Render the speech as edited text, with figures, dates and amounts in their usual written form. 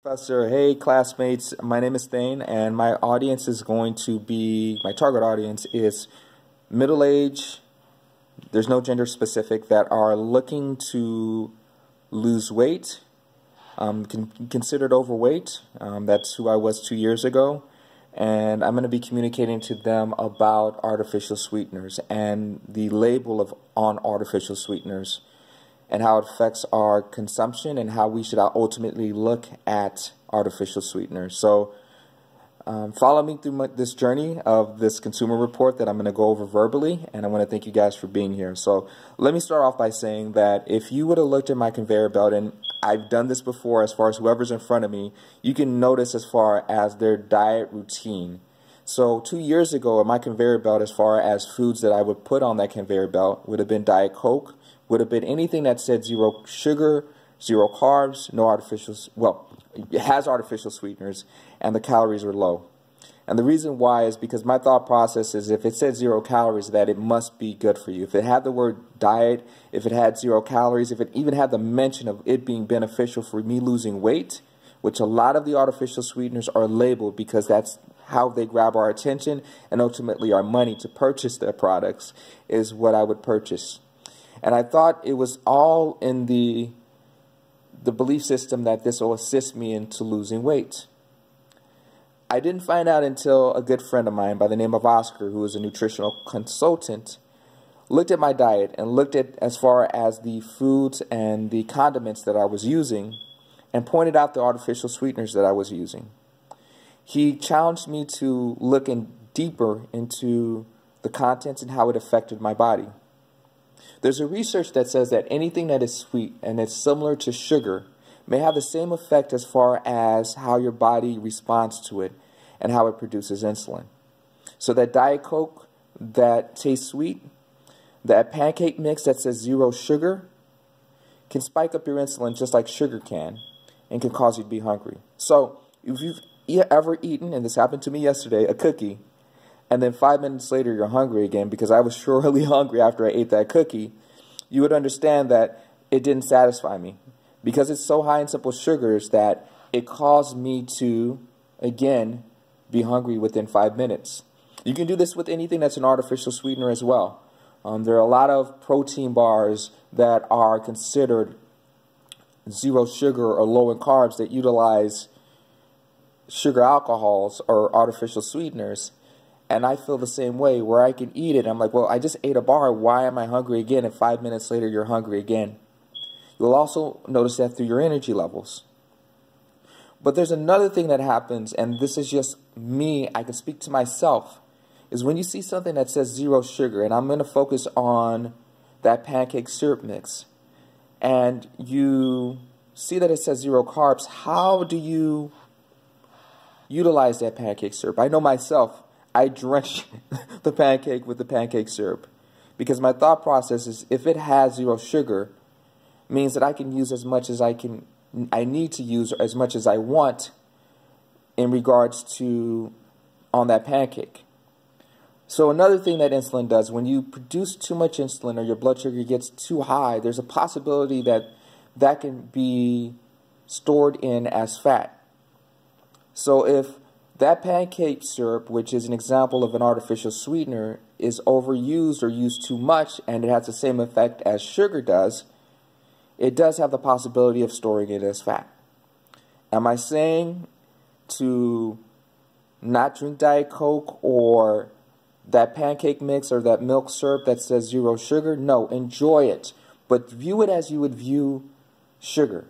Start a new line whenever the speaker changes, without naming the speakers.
Professor, hey classmates, my name is Thane and my audience is going to be, my target audience is middle age, there's no gender specific, that are looking to lose weight, considered overweight. That's who I was 2 years ago, and I'm going to be communicating to them about artificial sweeteners and the label on artificial sweeteners, and how it affects our consumption and how we should ultimately look at artificial sweeteners. So follow me through this journey of this consumer report that I'm going to go over verbally, and I want to thank you guys for being here. So let me start off by saying that if you would have looked at my conveyor belt, and I've done this before as far as whoever's in front of me, you can notice as far as their diet routine. So 2 years ago, my conveyor belt, as far as foods that I would put on that conveyor belt, would have been Diet Coke, would have been anything that said 0 sugar, 0 carbs, no artificials. Well, it has artificial sweeteners, and the calories were low. And the reason why is because my thought process is if it said 0 calories, that it must be good for you. If it had the word diet, if it had 0 calories, if it even had the mention of it being beneficial for me losing weight, which a lot of the artificial sweeteners are labeled because that's how they grab our attention and ultimately our money to purchase their products, is what I would purchase. And I thought it was all in the belief system that this will assist me into losing weight. I didn't find out until a good friend of mine by the name of Oscar, who is a nutritional consultant, looked at my diet and looked at as far as the foods and the condiments that I was using and pointed out the artificial sweeteners that I was using. He challenged me to look deeper into the contents and how it affected my body. There's a research that says that anything that is sweet and is similar to sugar may have the same effect as far as how your body responds to it and how it produces insulin. So that Diet Coke that tastes sweet, that pancake mix that says 0 sugar, can spike up your insulin just like sugar can and can cause you to be hungry. So if you've ever eaten, and this happened to me yesterday, a cookie, and then 5 minutes later you're hungry again, because I was surely hungry after I ate that cookie, you would understand that it didn't satisfy me. Because it's so high in simple sugars that it caused me to, again, be hungry within 5 minutes. You can do this with anything that's an artificial sweetener as well. There are a lot of protein bars that are considered 0 sugar or low in carbs that utilize sugar alcohols or artificial sweeteners. And I feel the same way, where I can eat it. I'm like, well, I just ate a bar. Why am I hungry again? And 5 minutes later, you're hungry again. You'll also notice that through your energy levels. But there's another thing that happens, and this is just me, I can speak to myself, is when you see something that says 0 sugar, and I'm going to focus on that pancake syrup mix, and you see that it says 0 carbs, how do you utilize that pancake syrup? I know myself. I drench the pancake with the pancake syrup because my thought process is if it has 0 sugar, means that I can use as much as I need to use as much as I want in regards to on that pancake. So another thing that insulin does, when you produce too much insulin or your blood sugar gets too high, there's a possibility that that can be stored in as fat. So if that pancake syrup, which is an example of an artificial sweetener, is overused or used too much and it has the same effect as sugar does, it does have the possibility of storing it as fat. Am I saying to not drink Diet Coke or that pancake mix or that milk syrup that says 0 sugar? No, enjoy it, but view it as you would view sugar.